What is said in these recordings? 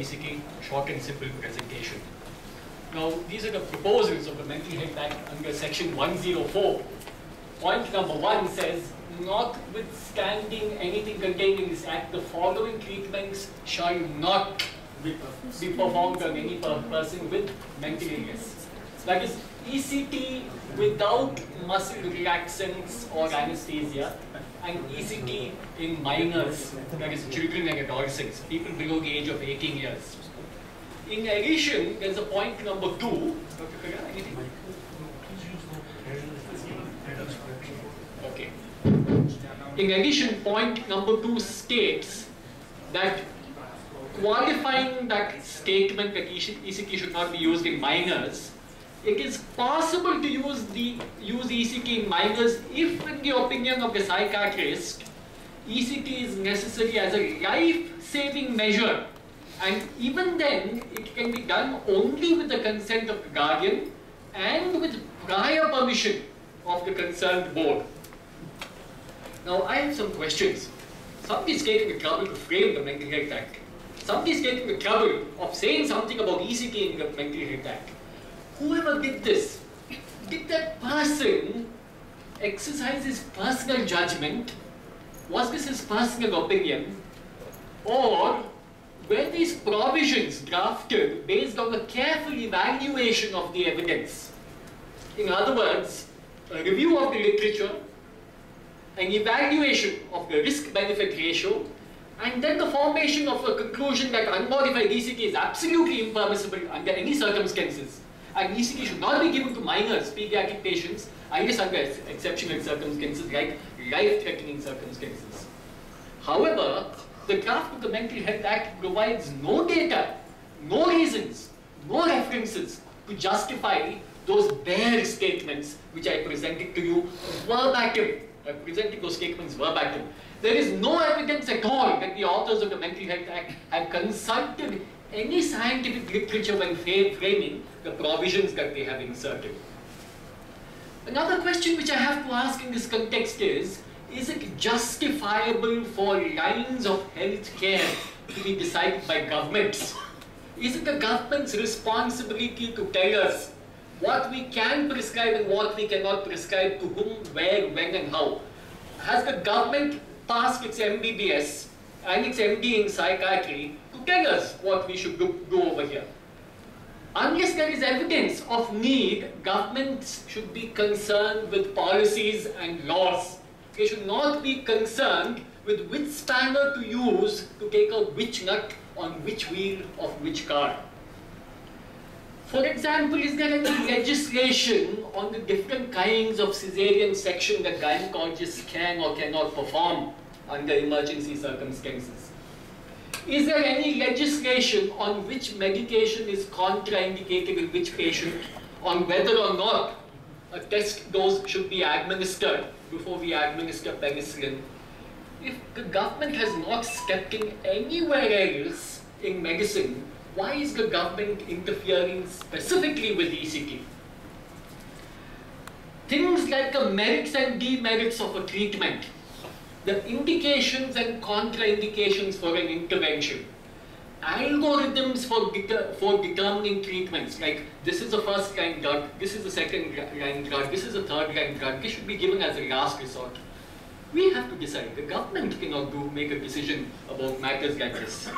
ECK, short and simple presentation. Now, these are the proposals of the Mental Health Act under Section 104. Point number 1 says, notwithstanding anything contained in this Act, the following treatments shall not be performed on any person with mental illness. That is, ECT without muscle relaxants or anesthesia, and ECT in minors, that is children and adolescents, people below the age of 18 years. In addition, there's a point number 2. Dr. Kaya, anything? Okay. In addition, point number 2 states that qualifying that statement that ECT should not be used in minors, it is possible to use ECT in minors if, in the opinion of the psychiatrist, ECT is necessary as a life-saving measure, and even then it can be done only with the consent of the guardian and with prior permission of the concerned board. Now, I have some questions. Somebody is taking the trouble to frame the Mental Health Act. Somebody is taking the trouble of saying something about ECT in the Mental Health Act. Whoever did this, did that person exercise his personal judgment? Was this his personal opinion? Or were these provisions drafted based on a careful evaluation of the evidence? In other words, a review of the literature, an evaluation of the risk-benefit ratio, and then the formation of a conclusion that unmodified ECT is absolutely impermissible under any circumstances. And ECT should not be given to minors, pediatric patients, unless under exceptional circumstances like life-threatening circumstances. However, the draft of the Mental Health Act provides no data, no reasons, no references to justify those bare statements which I presented to you verbatim. I presented those statements verbatim. There is no evidence at all that the authors of the Mental Health Act have consulted any scientific literature when framing the provisions that they have inserted. Another question which I have to ask in this context is it justifiable for lines of health care to be decided by governments? Is it the government's responsibility to tell us what we can prescribe and what we cannot prescribe to whom, where, when and how? Has the government passed its MBBS and its MD in psychiatry to tell us what we should do over here? Unless there is evidence of need, governments should be concerned with policies and laws. They should not be concerned with which spanner to use to take out which nut on which wheel of which car. For example, is there any legislation on the different kinds of cesarean section that gynecologists can or cannot perform under emergency circumstances? Is there any legislation on which medication is contraindicated in which patient, on whether or not a test dose should be administered before we administer penicillin? If the government has not stepped in anywhere else in medicine, why is the government interfering specifically with ECT? Things like the merits and demerits of a treatment, the indications and contraindications for an intervention, algorithms for determining treatments, like this is a first-line drug, this is a second-line drug, this is a third-line drug, this should be given as a last resort. We have to decide. The government cannot make a decision about matters like this.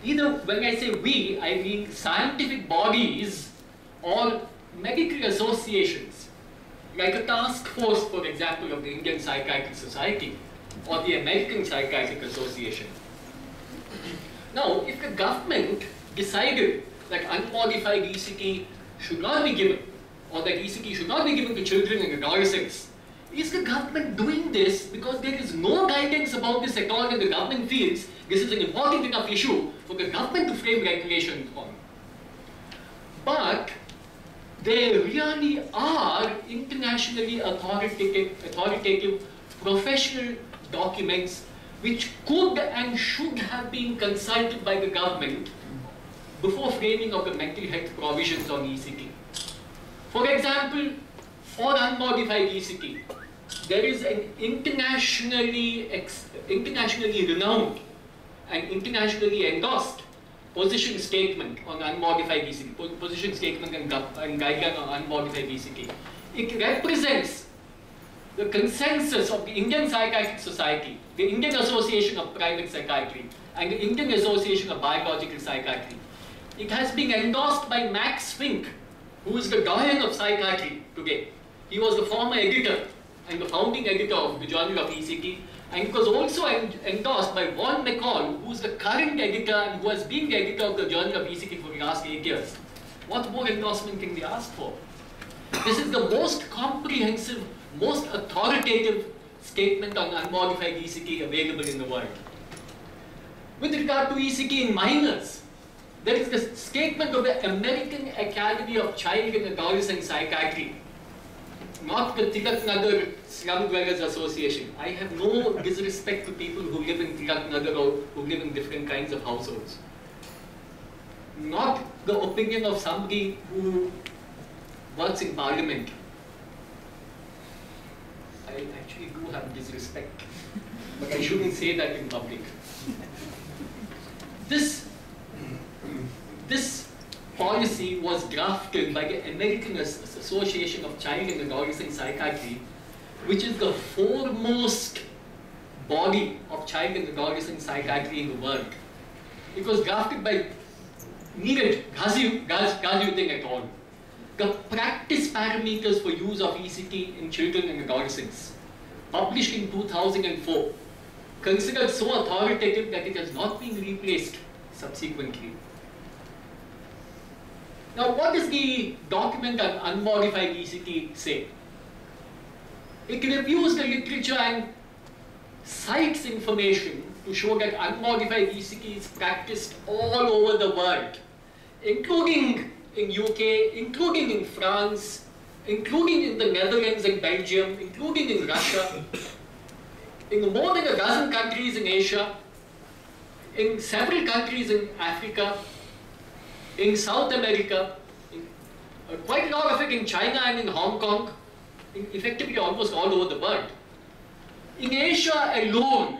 Either when I say we, I mean scientific bodies or medical associations, like a task force, for example, of the Indian Psychiatric Society or the American Psychiatric Association. Now, if the government decided that unmodified ECT should not be given, or that ECT should not be given to children and adolescents, is the government doing this because there is no guidance about this at all and the government feels this is an important enough issue for the government to frame regulations on? But there really are internationally authoritative professional documents which could and should have been consulted by the government before framing of the mental health provisions on ECT. For example, for unmodified ECT, there is an internationally renowned an internationally endorsed position statement on unmodified ECK, position statement and guideline on unmodified ECK. It represents the consensus of the Indian Psychiatric Society, the Indian Association of Private Psychiatry, and the Indian Association of Biological Psychiatry. It has been endorsed by Max Fink, who is the doyen of psychiatry today. He was the former editor and the founding editor of the Journal of ECT, and it was also endorsed by Vaughan McCall, who is the current editor and who has been the editor of the Journal of ECT for the last 8 years. What more endorsement can we ask for? This is the most comprehensive, most authoritative statement on unmodified ECT available in the world. With regard to ECT in minors, there is the statement of the American Academy of Child and Adolescent Psychiatry, not the Tilak Nagar Slum Dwellers Association. I have no disrespect to people who live in Tilak Nagar or who live in different kinds of households. Not the opinion of somebody who works in parliament. I actually do have disrespect, but I shouldn't say that in public. This policy was drafted by the American Association of Child and Adolescent Psychiatry, which is the foremost body of child and adolescent psychiatry in the world. It was drafted by Neeraj Ghaziuddin et al. The practice parameters for use of ECT in children and adolescents, published in 2004, considered so authoritative that it has not been replaced subsequently. Now, what does the document on unmodified ECT say? It reviews the literature and cites information to show that unmodified ECT is practiced all over the world, including in UK, including in France, including in the Netherlands and Belgium, including in Russia, in more than a dozen countries in Asia, in several countries in Africa, in South America, quite a lot of it in China and in Hong Kong, effectively almost all over the world. In Asia alone,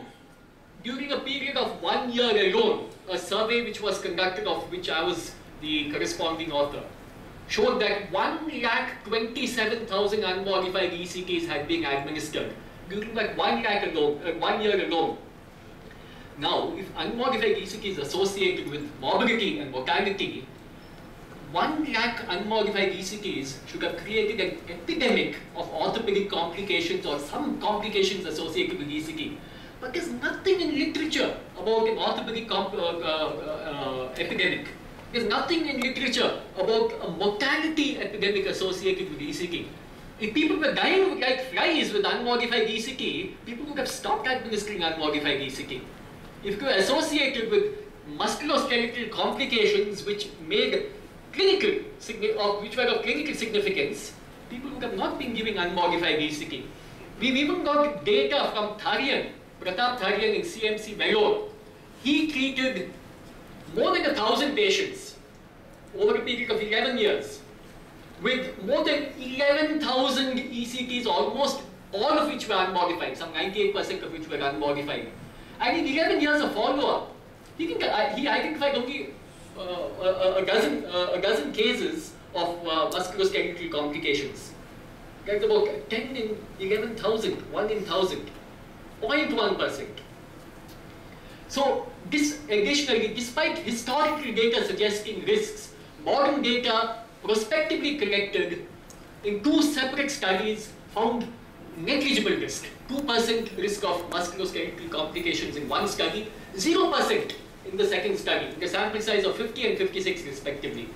during a period of 1 year alone, a survey which was conducted, of which I was the corresponding author, showed that 1,27,000 unmodified ECTs had been administered during that 1 year alone. Now, if unmodified ECT is associated with morbidity and mortality, 1 lakh unmodified ECTs should have created an epidemic of orthopedic complications or some complications associated with ECT. But there's nothing in literature about an orthopedic epidemic. There's nothing in literature about a mortality epidemic associated with ECT. If people were dying like flies with unmodified ECT, people would have stopped administering unmodified ECT. If they were associated with musculoskeletal complications which made which were of clinical significance, people would have not been giving unmodified ECT. We've even got data from Tharian, Pratap Tharian in CMC Vellore. He treated more than 1,000 patients over a period of 11 years with more than 11,000 ECTs, almost all of which were unmodified, some 98% of which were unmodified. And in 11 years of follow-up, he identified only a dozen cases of musculoskeletal complications. That's about 10 in 11,000, 1 in 1,000, 0.1%. So this additionally, despite historical data suggesting risks, modern data prospectively collected in 2 separate studies found negligible risk. 2% risk of musculoskeletal complications in one study, 0% in the second study, the sample size of 50 and 56 respectively.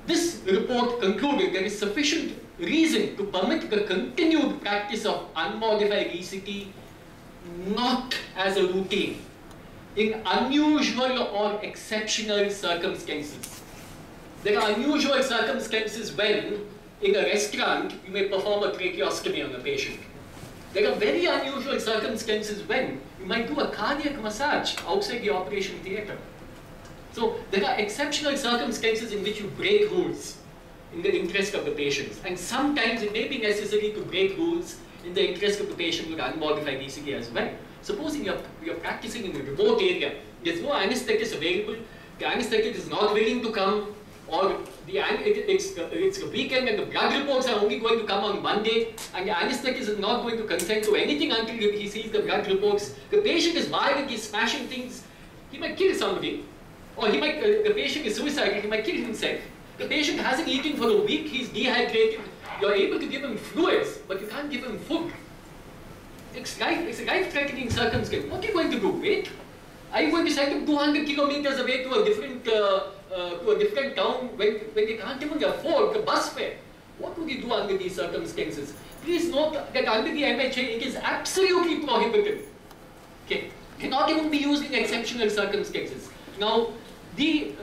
This report concluded there is sufficient reason to permit the continued practice of unmodified ECT not as a routine, in unusual or exceptional circumstances. There are unusual circumstances when, in a restaurant, you may perform a tracheostomy on a patient. There are very unusual circumstances when you might do a cardiac massage outside the operation theatre. So there are exceptional circumstances in which you break rules in the interest of the patients. And sometimes it may be necessary to break rules in the interest of the patient with unmodified ECT as well. Supposing you're practicing in a remote area, there's no anesthetist available, the anesthetist is not willing to come, or it's a weekend and the blood reports are only going to come on Monday, and the anesthetist is not going to consent to anything until he sees the blood reports. The patient is violent, he's smashing things, he might kill somebody. Or the patient is suicidal, he might kill himself. The patient hasn't eaten for a week, he's dehydrated. You're able to give him fluids, but you can't give him food. It's a life-threatening circumstance. What are you going to do? Wait? Are you going to send him 200 kilometers away to a different town when they can't even afford the bus fare? What would you do under these circumstances? Please note that under the MHA, it is absolutely prohibited. Okay? Cannot even be used in exceptional circumstances. Now, the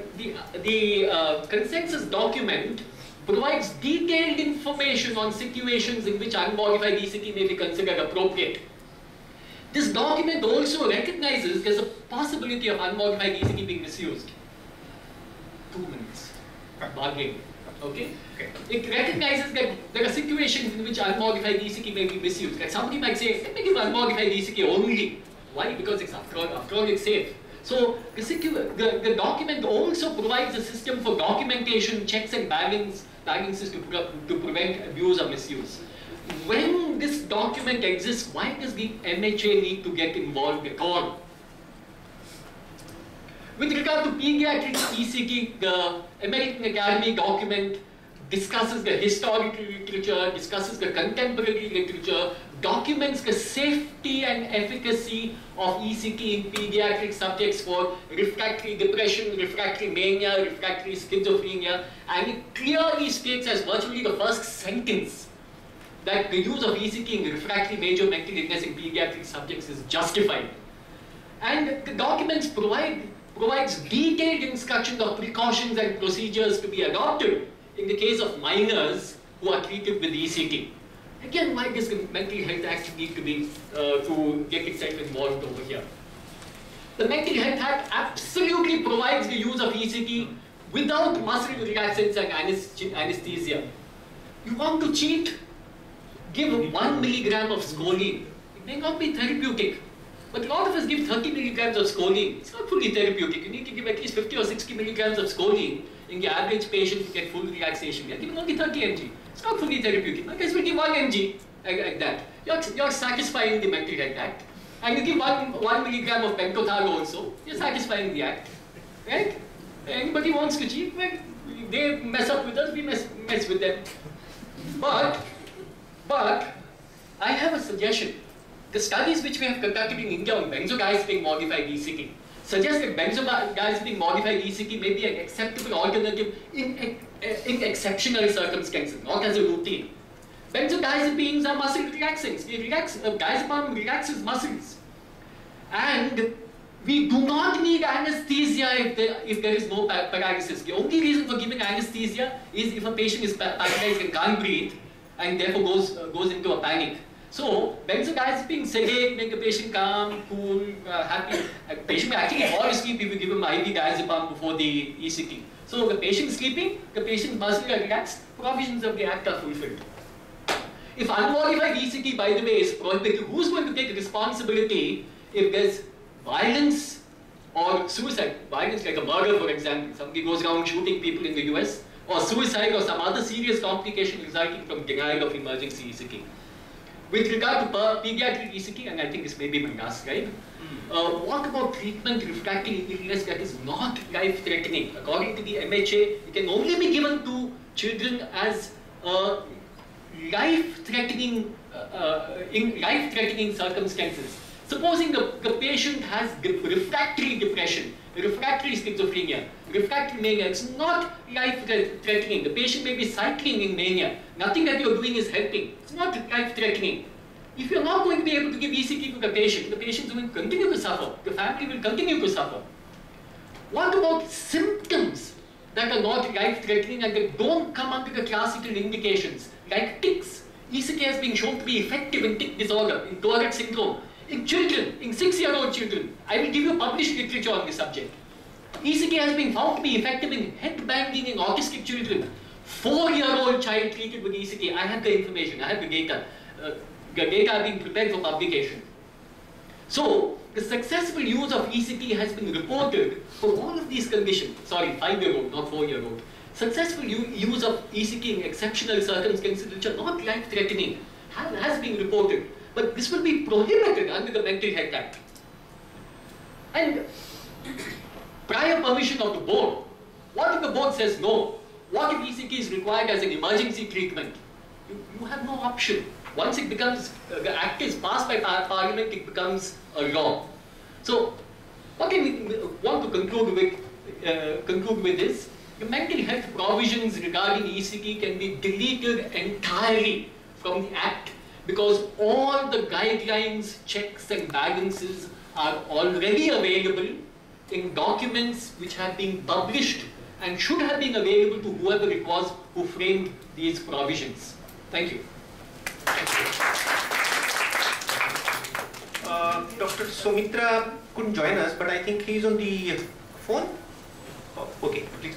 consensus document provides detailed information on situations in which unmodified ECT may be considered appropriate. This document also recognizes there's a possibility of unmodified ECT being misused. 2 minutes. Bargain. Okay? It recognizes that there are situations in which unmodified ECT may be misused. Like somebody might say, let me give unmodified ECT only. Why? Because it's after all it's safe. So the document also provides a system for documentation, checks and balances to prevent abuse or misuse. When this document exists, why does the MHA need to get involved at all? With regard to pediatric ECT, the American Academy document discusses the historical literature, discusses the contemporary literature, documents the safety and efficacy of ECT in pediatric subjects for refractory depression, refractory mania, refractory schizophrenia, and it clearly states as virtually the first sentence that the use of ECT in refractory major mental illness in pediatric subjects is justified. And the documents provides detailed instructions of precautions and procedures to be adopted in the case of minors who are treated with ECT. Again, why does the Mental Health Act need to be to get itself involved over here? The Mental Health Act absolutely provides the use of ECT without muscle relaxants and anesthesia. You want to cheat? Give 1 milligram of scoline. It may not be therapeutic, but a lot of us give 30 milligrams of scoline. It's not fully therapeutic. You need to give at least 50 or 60 milligrams of scoline in the average patient to get full relaxation. You're giving only 30 mg. It's not fully therapeutic. I guess we give 1 mg like that. You're satisfying the Mental Health Act. And you give 1 milligram of pentothal also. You're satisfying the act. Right? Anybody wants to cheat? Well, they mess up with us, we mess with them. But I have a suggestion. The studies which we have conducted in India on benzodiazepine modified ECT suggest that benzodiazepine modified ECT may be an acceptable alternative in exceptional circumstances, not as a routine. Benzodiazepines are muscle relaxants. Diazepam relaxes muscles. And we do not need anesthesia if there is no paralysis. The only reason for giving anesthesia is if a patient is paralyzed and can't breathe, and therefore goes into a panic. So, benzodiazepine sedate, make the patient calm, cool, happy. The patient may actually fall asleep if you give him IV diazepam before the ECT. So, the patient is sleeping, the patient's muscles are relaxed, provisions of the act are fulfilled. If unmodified ECT, by the way, is prohibited, who's going to take responsibility if there's violence or suicide? Violence like a murder, for example. Somebody goes around shooting people in the US, or suicide or some other serious complication resulting from denial of emergency ECT. With regard to pediatric ECT, and I think this may be my last slide, what about treatment refractory illness that is not life-threatening? According to the MHA, it can only be given to children as life-threatening in life-threatening circumstances. Supposing the patient has refractory depression, refractory schizophrenia, refractory mania, it's not life-threatening. The patient may be cycling in mania. Nothing that you're doing is helping. It's not life-threatening. If you're not going to be able to give ECT to the patient will continue to suffer. The family will continue to suffer. What about symptoms that are not life-threatening and that don't come under the classical indications, like tics? ECT has been shown to be effective in tic disorder, in Tourette syndrome. In children, in 6-year-old children, I will give you published literature on this subject. ECT has been found to be effective in head banging in autistic children. 4-year-old child treated with ECT. I have the information, I have the data. The data are being prepared for publication. So, the successful use of ECT has been reported for all of these conditions. Sorry, 5-year-old, not 4-year-old. Successful use of ECT in exceptional circumstances which are not life-threatening has been reported. But this will be prohibited under the Mental Health Act. And prior permission of the board. What if the board says no? What if ECT is required as an emergency treatment? You have no option. Once it becomes, the act is passed by Parliament, it becomes a law. So, what I want to conclude with is, the mental health provisions regarding ECT can be deleted entirely from the act because all the guidelines, checks and balances are already available in documents which have been published and should have been available to whoever it was who framed these provisions. Thank you. Dr. Soumitra couldn't join us, but I think he's on the phone. Oh, okay, please.